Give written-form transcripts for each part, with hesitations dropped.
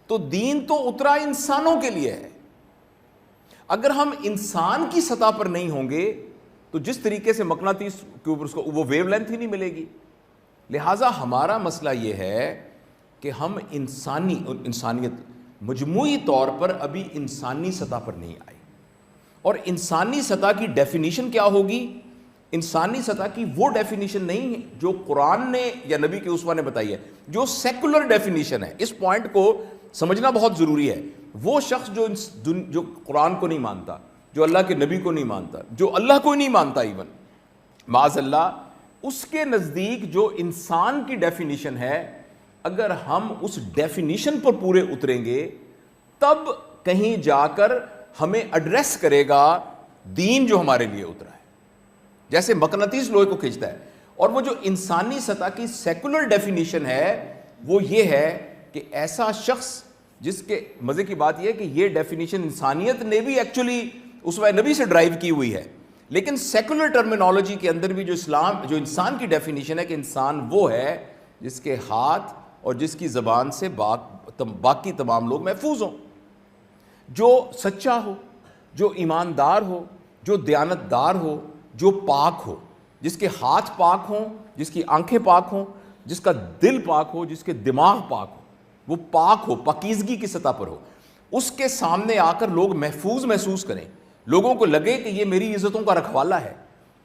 تو دین تو اترا انسانوں کے لیے ہے. اگر ہم انسان کی سطح پر نہیں ہوں گے تو جس طریقے سے مقناطیس کے اوپر اس کو وہ ویو لینتھ ہی نہیں ملے گی. لہٰذا ہمارا مسئلہ یہ ہے کہ ہم انسانیت مجموعی طور پر ابھی انسانی سطح پر نہیں آئی. اور انسانی سطح کی ڈیفینیشن کیا ہوگی؟ انسانی سطح کی وہ ڈیفینیشن نہیں ہے جو قرآن نے یا نبی کے اسوہ نے بتائی ہے، جو سیکولر ڈیفینیشن ہے. اس پوائنٹ کو سمجھنا بہت ضروری ہے. وہ شخص جو قرآن کو نہیں مانتا، جو اللہ کے نبی کو نہیں مانتا، جو اللہ کو نہیں مانتا ایون معاذ اللہ، اس کے نزدیک جو انسان کی ڈیفینیشن ہے، اگر ہم اس ڈیفینیشن پر پورے اتریں گے تب کہیں جا کر ہمیں ایڈریس کرے گا دین جو ہمارے لیے اترا ہے. جیسے مقناطیس لوہے کو کھینچتا ہے. اور وہ جو انسانی سطح کی سیکولر ڈیفینیشن ہے وہ یہ ہے کہ ایسا شخص جس کے مزے کی بات یہ ہے کہ یہ ڈیفینیشن انسانیت نے بھی ایکچولی اسوہ نبی سے ڈرائیو کی ہوئی ہے، لیکن سیکولر ٹرمینالوجی کے اندر بھی جو انسان کی ڈیفینیشن ہے کہ انسان وہ ہے جس کے ہاتھ اور جس کی زبان سے باقی تمام لوگ محفوظ ہوں، جو سچا ہو، جو ایماندار ہو، جو دیانتدار ہو، جو پاک ہو، جس کے ہاتھ پاک ہوں، جس کی آنکھیں پاک ہوں، جس کا دل پاک ہو، جس کے دماغ پاک ہو، وہ پاک ہو، پاکیزگی کی سطح پر ہو. اس کے سامنے آ کر لوگ محفوظ محسوس کریں، لوگوں کو لگے کہ یہ میری عزتوں کا رکھوالا ہے.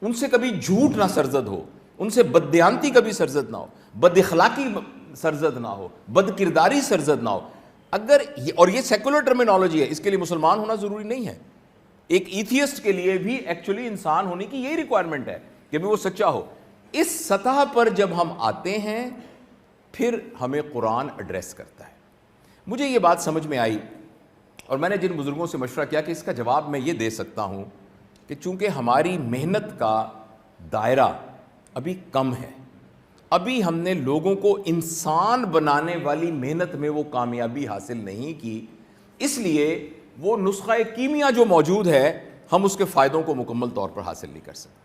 ان سے کبھی جھوٹ نہ سرزد ہو، ان سے بددیانتی کبھی سرزد نہ ہو، بد اخلاقی سرزد نہ ہو، بد کرداری سرزد نہ ہو. اور یہ سیکولر ٹرمینالوجی ہے، اس کے لیے مسلمان ہونا ضروری نہیں ہے. ایک ایتھیسٹ کے لیے بھی ایکچولی انسان ہونے کی یہی ریکوائرمنٹ ہے کہ بھی وہ سچا ہو. اس سطح پر جب ہم آتے ہیں پھر ہمیں قرآن ایڈریس کرتا ہے. مجھے یہ بات سمجھ میں آئی اور میں نے جن بزرگوں سے مشورہ کیا کہ اس کا جواب میں یہ دے سکتا ہوں کہ چونکہ ہماری محنت کا دائرہ ابھی کم ہے، ابھی ہم نے لوگوں کو انسان بنانے والی محنت میں وہ کامیابی حاصل نہیں کی، اس لیے وہ نسخہ کیمیا جو موجود ہے ہم اس کے فائدوں کو مکمل طور پر حاصل نہیں کر سکتے.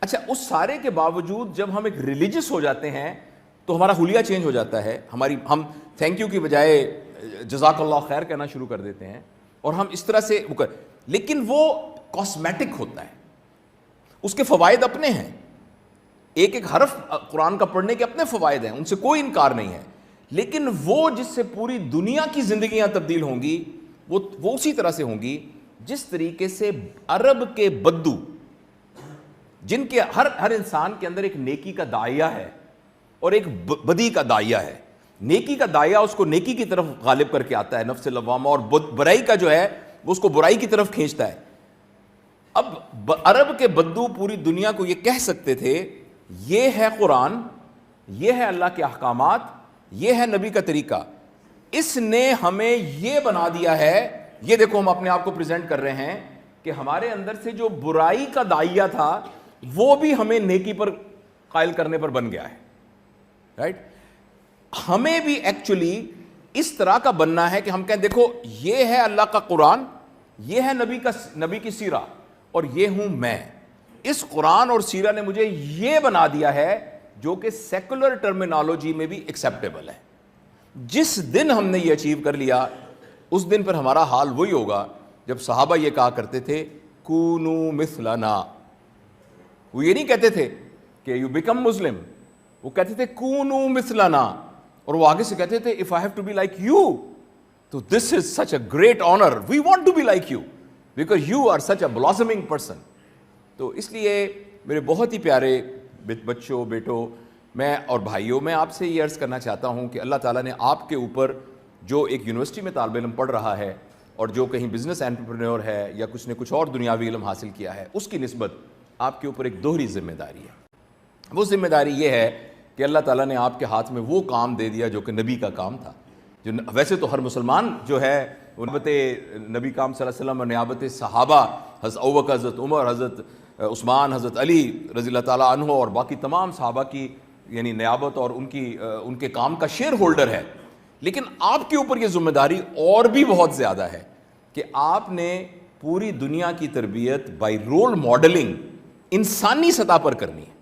اچھا، اس سارے کے باوجود جب ہم ایک ریلیجس ہو جاتے ہیں تو ہمارا حلیہ چینج ہو جاتا ہے. ہم تھینک یو کی بجائے جزاک اللہ خیر کہنا شروع کر دیتے ہیں اور ہم اس طرح سے لیکن وہ کاسمیٹک ہوتا ہے، اس کے فوائد اپنے ہیں. ایک ایک حرف قرآن کا پڑھنے کے اپنے فوائد ہیں، ان سے کوئی انکار نہیں ہے، لیکن وہ جس سے پوری دنیا کی زندگیاں تبدیل ہوں گی وہ اسی طرح سے ہوں گی جس طریقے سے عرب کے بدو، جن کے ہر انسان کے اندر ایک نیکی کا داعیہ ہے اور ایک بدی کا داعیہ ہے. نیکی کا داعیہ اس کو نیکی کی طرف غالب کر کے آتا ہے، نفس لوامہ، اور برائی کا جو ہے وہ اس کو برائی کی طرف کھینچتا ہے. اب عرب کے بدو پوری دنیا کو یہ کہہ سکتے تھے یہ ہے قرآن، یہ ہے اللہ کے احکامات، یہ ہے نبی کا طریقہ، اس نے ہمیں یہ بنا دیا ہے. یہ دیکھو ہم اپنے آپ کو پریزنٹ کر رہے ہیں کہ ہمارے اندر سے جو برائی کا داعیہ تھا وہ بھی ہمیں نیکی پر قائل کرنے پر بن گیا ہے. رائٹ؟ ہمیں بھی ایکچولی اس طرح کا بننا ہے کہ ہم کہیں دیکھو یہ ہے اللہ کا قرآن، یہ ہے نبی کی سیرہ، اور یہ ہوں میں. اس قرآن اور سیرہ نے مجھے یہ بنا دیا ہے جو کہ سیکولر ٹرمینالوجی میں بھی ایکسیپٹیبل ہے. جس دن ہم نے یہ اچیو کر لیا اس دن پر ہمارا حال وہی ہوگا جب صحابہ یہ کہا کرتے تھے کونو مثلنا. وہ یہ نہیں کہتے تھے کہ یو بیکم مسلم، وہ کہتے تھے کونو مثلنا، اور وہ آگے سے کہتے تھے if I have to be like you تو this is such a great honor, we want to be like you because you are such a blossoming person. تو اس لیے میرے بہت ہی پیارے بچوں، بیٹوں، میں اور بھائیوں، میں آپ سے یہ عرض کرنا چاہتا ہوں کہ اللہ تعالیٰ نے آپ کے اوپر جو ایک یونیورسٹی میں طالب علم پڑھ رہا ہے اور جو کہیں بزنس انٹرپرینور ہے یا کچھ نے کچھ اور دنیاوی علم حاصل کیا ہے، اس کی نسبت آپ کے اوپر ایک دوہری ذمہ داری ہے. وہ ذمہ داری یہ ہے کہ اللہ تعالیٰ نے آپ کے ہاتھ میں وہ کام دے دیا جو کہ نبی کا کام تھا. جو ویسے تو ہر مسلمان جو ہے نیابت نبی کام صلی اللہ علیہ وسلم اور نیابت صحابہ، حضرت ابوبکر، حضرت عمر، حضرت عثمان، حضرت علی رضی اللہ تعالیٰ عنہ اور باقی تمام صحابہ کی یعنی نیابت اور ان کے کام کا شیئر ہولڈر ہے. لیکن آپ کے اوپر یہ ذمہ داری اور بھی بہت زیادہ ہے کہ آپ نے پوری دنیا کی تربیت بائی رول ماڈلنگ انسانی سطح پر کرنی ہے.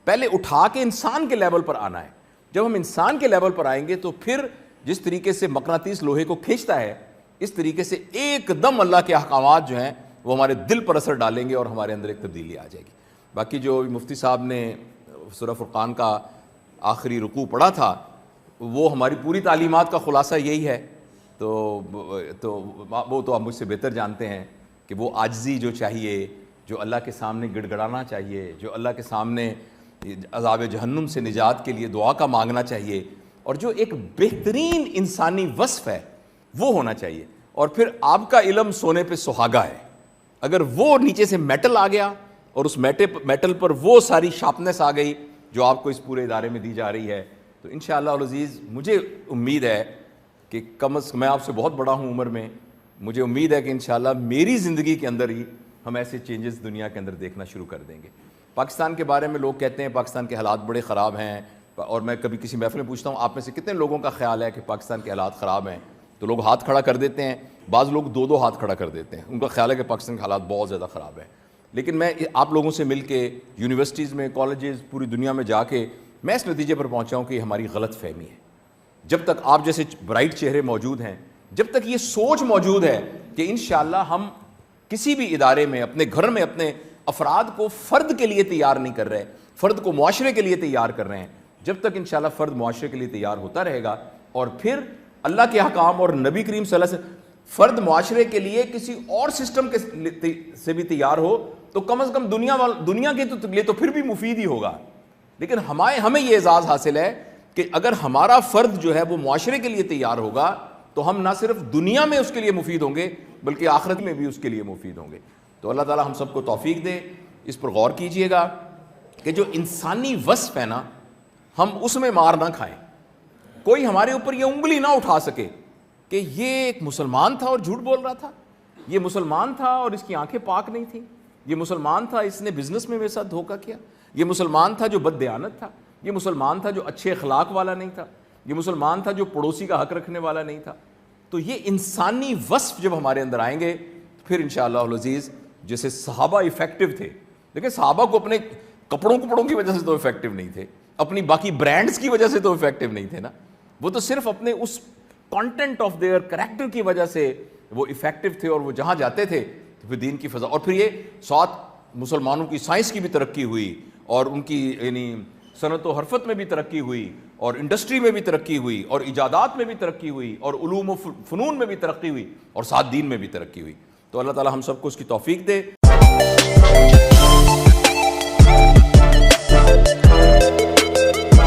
پہلے اٹھا کے انسان کے لیول پر آنا ہے. جب ہم انسان کے لیول پر آئیں گے تو پھر جس طریقے سے مقناطیس لوہے کو کھینچتا ہے، اس طریقے سے ایک دم اللہ کے احکامات جو ہیں وہ ہمارے دل پر اثر ڈالیں گے اور ہمارے اندر ایک تبدیلی آ جائے گی۔ باقی جو مفتی صاحب نے سورہ فرقان کا آخری رکوع پڑھا تھا وہ ہماری پوری تعلیمات کا خلاصہ یہی ہے، تو وہ تو آپ مجھ سے بہتر جانتے ہیں کہ وہ عاجزی جو چاہیے، جو اللہ کے سامنے گڑ گڑانا چاہیے، جو اللہ کے سامنے عذاب جہنم سے نجات کے لیے دعا کا مانگنا چاہیے، اور جو ایک بہترین انسانی وصف ہے وہ ہونا چاہیے۔ اور پھر آپ کا علم سونے پہ سہاگا ہے، اگر وہ نیچے سے میٹل آ گیا اور اس میٹل پر وہ ساری شارپنیس آ گئی جو آپ کو اس پورے ادارے میں دی جا رہی ہے، تو انشاءاللہ العزیز مجھے امید ہے کہ کم از کم، میں آپ سے بہت بڑا ہوں عمر میں، مجھے امید ہے کہ انشاءاللہ میری زندگی کے اندر ہی ہم ایسے چینجز دنیا کے اندر دیکھنا شروع کر دیں گے۔ پاکستان کے بارے میں لوگ کہتے ہیں پاکستان کے حالات بڑے خراب ہیں، اور میں کبھی کسی محفل میں پوچھتا ہوں آپ میں سے کتنے لوگوں کا خیال ہے کہ پاکستان کے حالات خراب ہیں، تو لوگ ہاتھ کھڑا کر دیتے ہیں، بعض لوگ دو دو ہاتھ کھڑا کر دیتے ہیں، ان کا خیال ہے کہ پاکستان کے حالات بہت زیادہ خراب ہیں۔ لیکن میں آپ لوگوں سے مل کے یونیورسٹیز میں، کالجز، پوری دنیا میں جا کے میں اس نتیجے پر پہنچا ہوں کہ یہ ہماری غلط فہمی ہے۔ جب تک آپ جیسے برائٹ چہرے موجود ہیں، جب تک یہ سوچ موجود ہے کہ انشاءاللہ ہم کسی بھی ادارے میں، اپنے گھر میں، اپنے افراد کو فرد کے لیے تیار نہیں کر رہے، فرد کو معاشرے کے لیے تیار کر رہے ہیں، جب تک انشاءاللہ فرد معاشرے کے لیے تیار ہوتا رہے گا، اور پھر اللہ کے احکام اور نبی کریم صلی اللہ علیہ وسلم فرد معاشرے کے لیے کسی اور سسٹم کے سے بھی تیار ہو تو کم از کم دنیا کے لیے تو پھر بھی مفید ہی ہوگا۔ لیکن ہمیں یہ اعزاز حاصل ہے کہ اگر ہمارا فرد جو ہے وہ معاشرے کے لیے تیار ہوگا تو ہم نہ صرف دنیا میں اس کے لیے مفید ہوں گے بلکہ آخرت میں بھی اس کے لیے مفید ہوں گے۔ تو اللہ تعالی ہم سب کو توفیق دے، اس پر غور کیجئے گا کہ جو انسانی وصف ہے نا، ہم اس میں مار نہ کھائیں، کوئی ہمارے اوپر یہ انگلی نہ اٹھا سکے کہ یہ ایک مسلمان تھا اور جھوٹ بول رہا تھا، یہ مسلمان تھا اور اس کی آنکھیں پاک نہیں تھیں، یہ مسلمان تھا اس نے بزنس میں میرے ساتھ دھوکہ کیا، یہ مسلمان تھا جو بد دیانت تھا، یہ مسلمان تھا جو اچھے اخلاق والا نہیں تھا، یہ مسلمان تھا جو پڑوسی کا حق رکھنے والا نہیں تھا۔ تو یہ انسانی وصف جب ہمارے اندر آئیں گے تو پھر انشاءاللہ العزیز جیسے صحابہ ایفیکٹو تھے، دیکھیں صحابہ کو اپنے کپڑوں کی وجہ سے تو ایفیکٹو نہیں تھے، اپنی باقی برانڈز کی وجہ سے تو ایفیکٹو نہیں تھے نا، وہ تو صرف اپنے اس کانٹینٹ آف دیئر کریکٹر کی وجہ سے وہ ایفیکٹو تھے، اور وہ جہاں جاتے تھے تو پھر دین کی فضا، اور پھر یہ ساتھ مسلمانوں کی سائنس کی بھی ترقی ہوئی، اور ان کی یعنی صنعت و حرفت میں بھی ترقی ہوئی، اور انڈسٹری میں بھی ترقی ہوئی، اور ایجادات میں بھی ترقی ہوئی، اور علوم و فنون میں بھی ترقی ہوئی، اور ساتھ دین میں بھی ترقی ہوئی۔ تو اللہ تعالی ہم سب کو اس کی توفیق دے۔